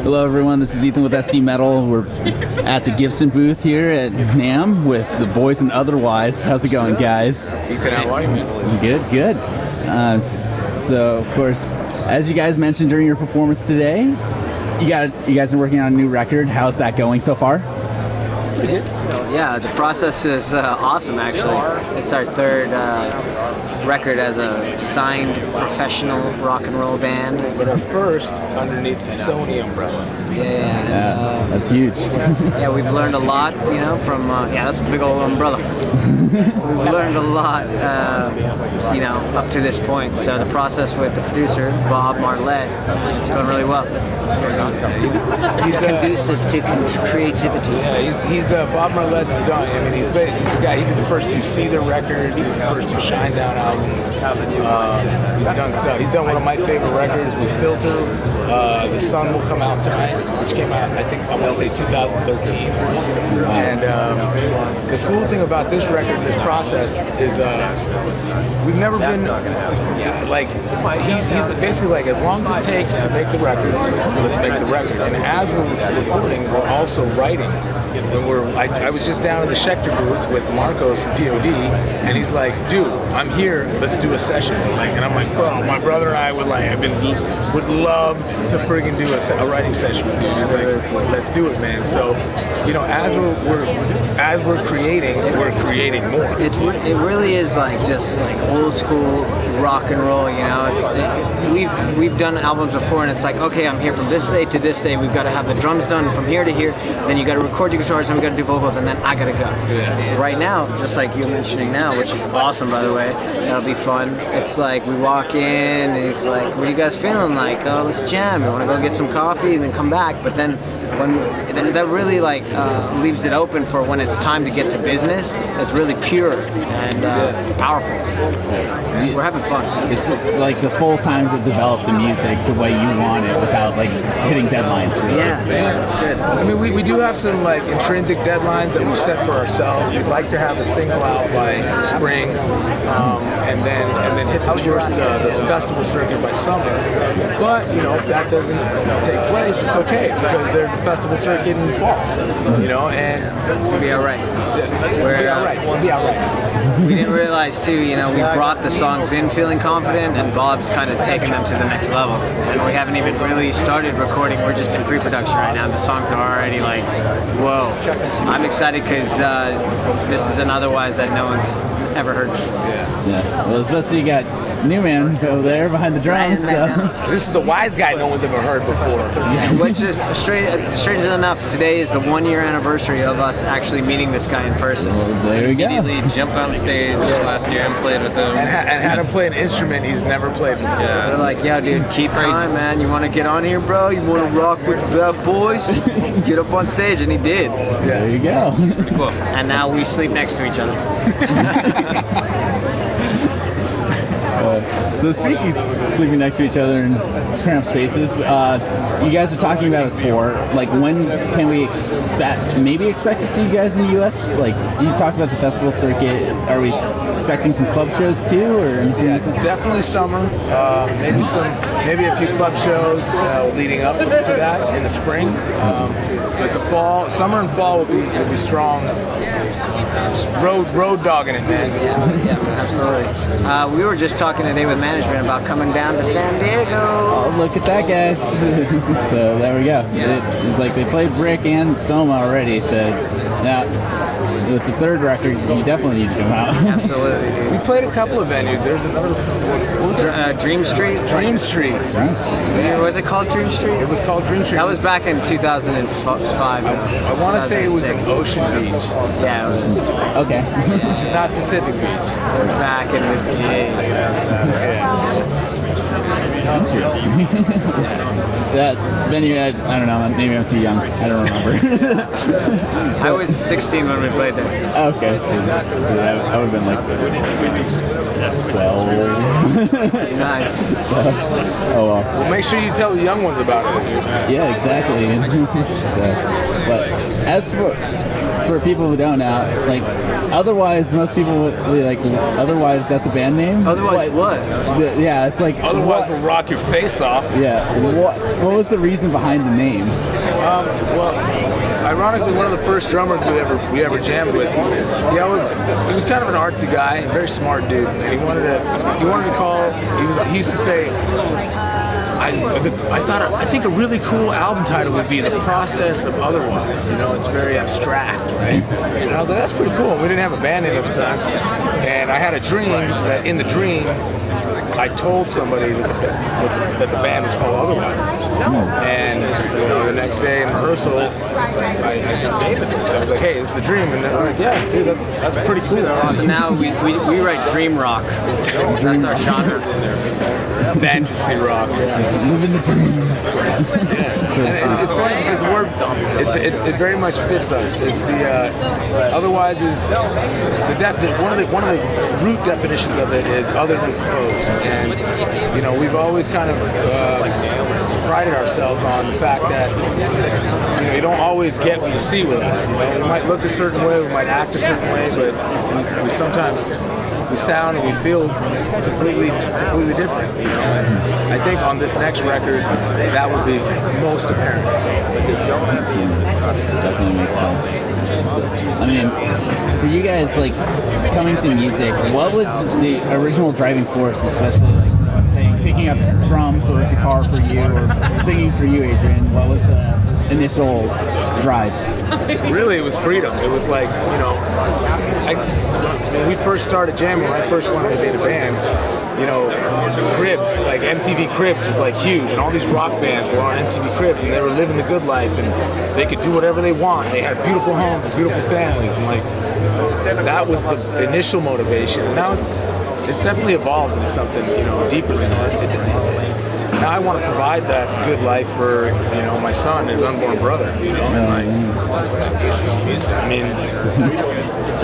Hello everyone, this is Ethan with SDMetal. We're at the Gibson booth here at NAMM with the boys and otherwise. How's it going, guys? Ethan, how are you, man? Good, good. So, of course, as you guys mentioned during your performance today, you guys are working on a new record. How's that going so far? Pretty good. Yeah, the process is awesome, actually. It's our third record as a signed professional rock and roll band. But our first underneath the Sony umbrella. Yeah, that's huge. Yeah, we've learned a lot, you know, from, that's a big old umbrella. We've learned a lot, you know, up to this point. So the process with the producer, Bob Marlette, it's going really well. He's conducive to creativity. Yeah, he's Bob Marlette's done. I mean, he's the guy. He did the first two Seether records, he did the first two Shinedown albums. He's done stuff. He's done one of my favorite records with Filter. The Sun Will Come Out Tonight, which came out, I think, I want to say 2013. And the cool thing about this record, this process, is we've never been like, he's basically like, as long as it takes to make the record, let's make the record. And as we're recording, we're also writing. And I was just down in the Schecter booth with Marcos from POD, and he's like, dude, I'm here, let's do a session. And I'm like, bro, my brother and I would love to friggin' do a writing session with you. And he's like, let's do it, man. So, you know, as we're creating more. It really is like just like old school rock and roll, you know. We've done albums before, and it's like, okay, I'm here from this day to this day. We've got to have the drums done from here to here. Then you got to record your guitars, and we got to do vocals, and then I gotta go. Yeah. Right now, just like you're mentioning now, which is awesome, by the way. That'll be fun. It's like we walk in, and he's like, "What are you guys feeling like? Oh, let's jam. You want to go get some coffee and then come back?" But then that really like leaves it open for when it's time to get to business. It's really pure and powerful. So, we're having fun. It's like the full time to develop the music the way you want it without like hitting deadlines. Really. Yeah, that's good. I mean, we do have some like intrinsic deadlines that we've set for ourselves. We'd like to have a single out by spring, and then hit the tours, the festival circuit by summer. But you know, if that doesn't take place, it's okay because there's a festival circuit in the fall. You know, and it's gonna be all right. Yeah, we'll be all right. We'll be all right. We didn't realize too, you know, we brought the songs in feeling confident, and Bob's kind of taken them to the next level. And we haven't even really started recording. We're just in pre-production right now. The songs are already like, whoa. I'm excited because this is an otherwise that no one's ever heard. Yeah. Well, especially you got NAMM over there behind the drums. So. This is the wise guy no one's ever heard before. Which is strangely enough, today is the 1-year anniversary of us actually meeting this guy in person. Well, there we go. Immediately jumped on stage last year and played with him. And had him play an instrument he's never played before. Yeah. They're like, yeah, dude, keep time, man. You want to get on here, bro? You want to rock with the bad boys? Get up on stage, and he did. Yeah. There you go. Cool. And now we sleep next to each other. So speaking of sleeping next to each other in cramped spaces, you guys are talking about a tour. Like, when can we expect to see you guys in the U.S.? Like, you talked about the festival circuit. Are we expecting some club shows too, or anything like that? Definitely summer. Maybe a few club shows leading up to that in the spring. But the fall, summer and fall will be strong. Road dogging it, man. Yeah, absolutely. We were just talking today with management about coming down to San Diego. Oh, look at that, guys. So there we go. Yeah. It's like they played Brick and Soma already, so now with the third record, you definitely need to come out. Absolutely, dude. We played a couple of venues. There's another, what was it? Dream Street? Dream Street. Yeah. Was it called Dream Street? It was called Dream Street. That was back in 2005. I want to say it was in Ocean Beach. Yeah, it was. Okay. Which is not Pacific Beach. It was back in the day. Interesting. That venue, I don't know, maybe I'm too young. I don't remember. I was 16 when we played there. Okay, so that would have been like 12. Nice. So, oh well. Well, make sure you tell the young ones about us, dude. Yeah, exactly. So, but as for people who don't know, like, otherwise, most people would be like, otherwise, that's a band name. Otherwise, what? Yeah, it's like. Otherwise, we'll rock your face off. Yeah. What was the reason behind the name? Well, ironically, one of the first drummers we ever jammed with, he was kind of an artsy guy, a very smart dude, and he wanted to call. He used to say, I think a really cool album title would be The Process of Otherwise. You know, it's very abstract, right? And I was like, that's pretty cool. We didn't have a band name at the time, and I had a dream that in the dream, I told somebody that the band was called Otherwise. And you know, the next day in rehearsal, I was like, "Hey, it's the dream," and they're like, "Yeah, dude, that's pretty cool." So now we write dream rock. That's our genre. Fantasy rock. Living the dream. And it's funny because the word it very much fits us. It's the otherwise is one of the root definitions of it is other than supposed, and you know, we've always kind of prided ourselves on the fact that you know, you don't always get what you see with us. You know, we might look a certain way, we might act a certain way, but we sometimes we sound and we feel completely different, you know. And I think on this next record, that would be most apparent. Definitely makes sense. So, I mean, for you guys, like, coming to music, what was the original driving force, especially, like, I'm saying, picking up drums or guitar for you or singing for you, Adrian? What was the initial drive? Really, it was freedom. It was like, you know, when we first started jamming, when I first wanted to be in a band, you know, Cribs, like MTV Cribs was like huge, and all these rock bands were on MTV Cribs, and they were living the good life, and they could do whatever they want. They had beautiful homes and beautiful families, and like that was the initial motivation. And now it's definitely evolved into something, you know, deeper than that. Now I want to provide that good life for, you know, my son, his unborn brother, you know, and like, I mean, it's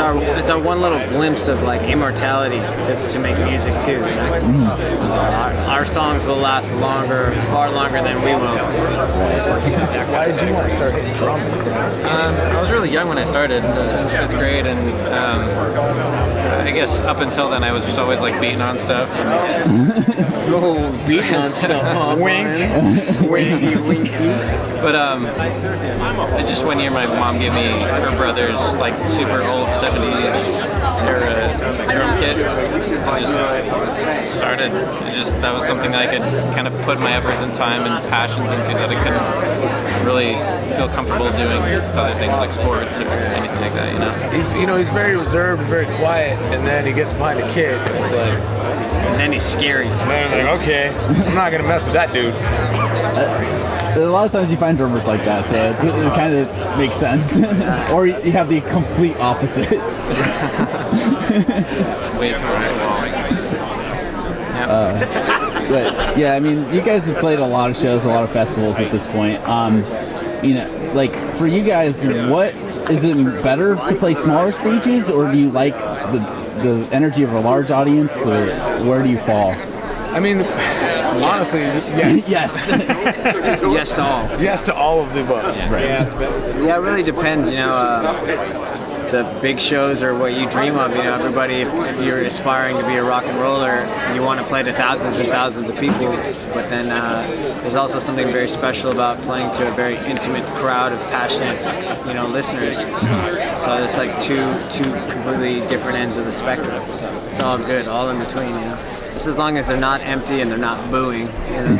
our one little glimpse of like immortality to make music too. You know? Our songs will last far longer than we will. Why did you want to start hitting drums? I was really young when I started. I was in 5th grade, and I guess up until then I was just always like beating on stuff. Beating on stuff. Wink. Winky. But just one year my mom gave me her brother's like super old 70s era drum kit. I just started. That was something that I could kind of put my efforts and time and passions into that I couldn't really feel comfortable doing other things like sports or anything like that, you know? He's very reserved and very quiet, and then he gets behind a kid, and it's like, And then he's scary. and then I'm like, okay, I'm not gonna mess with that dude. A lot of times you find drummers like that, so it kind of makes sense. Or you have the complete opposite. Way too early. But yeah, I mean, you guys have played a lot of shows, a lot of festivals at this point. You know, like, for you guys, what is it better to play smaller stages, or do you like the energy of a large audience, or where do you fall? I mean, honestly, yes. Yes. Yes to all. Yes to all of the above. Right. Yeah, it really depends, you know. The big shows are what you dream of, you know. Everybody, if you're aspiring to be a rock and roller, you want to play to thousands and thousands of people. But then there's also something very special about playing to a very intimate crowd of passionate, you know, listeners. So it's like two completely different ends of the spectrum. So it's all good, all in between, you know. Just as long as they're not empty and they're not booing. You know?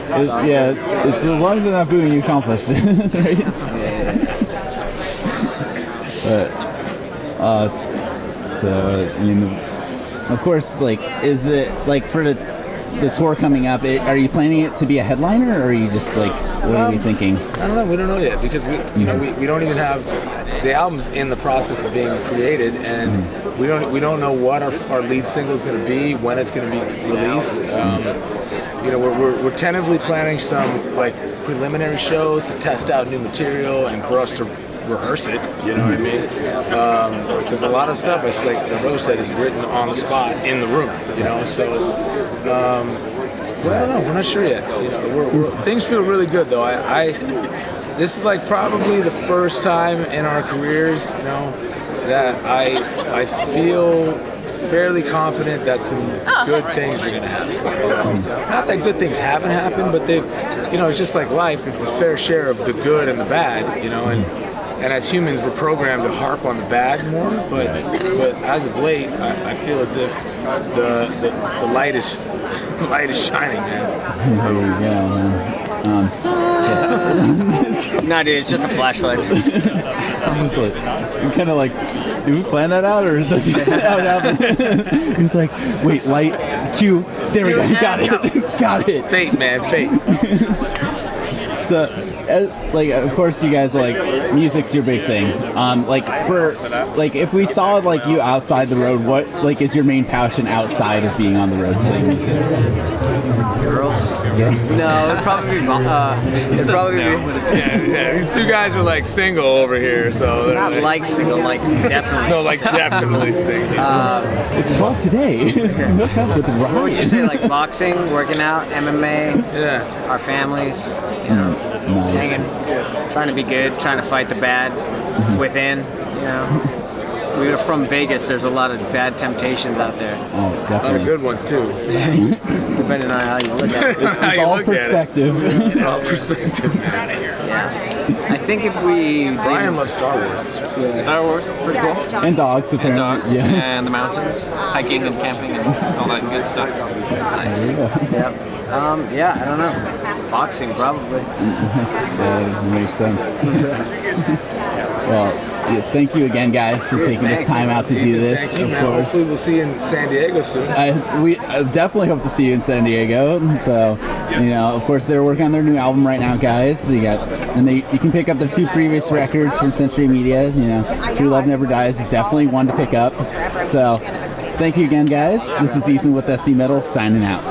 It's as long as they're not booing, you accomplished it. Right? So, I mean, of course, like, is it, like, for the tour coming up, are you planning it to be a headliner, or are you just, like, what are you thinking? I don't know. We don't know yet, because we don't even have the album's in the process of being created, and we don't know what our lead single is going to be, when it's going to be released. You know, we're tentatively planning some like preliminary shows to test out new material and for us to rehearse it. You know what I mean? Because a lot of stuff, like my brother said, is written on the spot in the room. You know, so. Well, I don't know. We're not sure yet. You know, things feel really good though. This is like probably the first time in our careers, you know, that I feel fairly confident that some good things are gonna happen. Not that good things haven't happened, but they've, you know, it's just like life. It's a fair share of the good and the bad, you know, and as humans, we're programmed to harp on the bad more. But as of late, I feel as if the light is shining, man. There you go, man. No, dude, it's just a flashlight. I'm just like, I'm kind of like, did we plan that out, or is this how it happened? He's like, wait, light, cue, there we go, got it, got it. Fate, man, fate. So, like, of course, you guys like music's your big thing. Like if we saw like you outside the road, what like is your main passion outside of being on the road playing music? Girls? No, it'd probably be. Yeah, these two guys are like single over here, so Not like single, like definitely. no, like definitely single. It's called today. Hook up with What would you Ryan. say, like boxing, working out, MMA, Yeah. our families, you know, Nice. hanging, trying to be good, trying to fight the bad within, you know. We are from Vegas. There's a lot of bad temptations out there, Oh, A lot of definitely. good ones too. depending on how you look at it. How It's you all look at it. perspective. It's all perspective, man. Yeah. I think if we Brian loves Star Wars. Star Wars, pretty cool. And dogs, And apparently. dogs, Yeah. and the mountains, hiking and camping and all that good stuff. Nice. yeah, I don't know. Boxing, probably. That makes sense. Well, yeah, thank you again, guys, for taking this time out to do this. Thank you, Of man. course. Hopefully we'll see you in San Diego soon. I definitely hope to see you in San Diego. So, you know, of course, they're working on their new album right now, guys. So you can pick up their 2 previous records from Century Media. You know, True Love Never Dies is definitely one to pick up. So, thank you again, guys. This is Ethan with SDMetal signing out.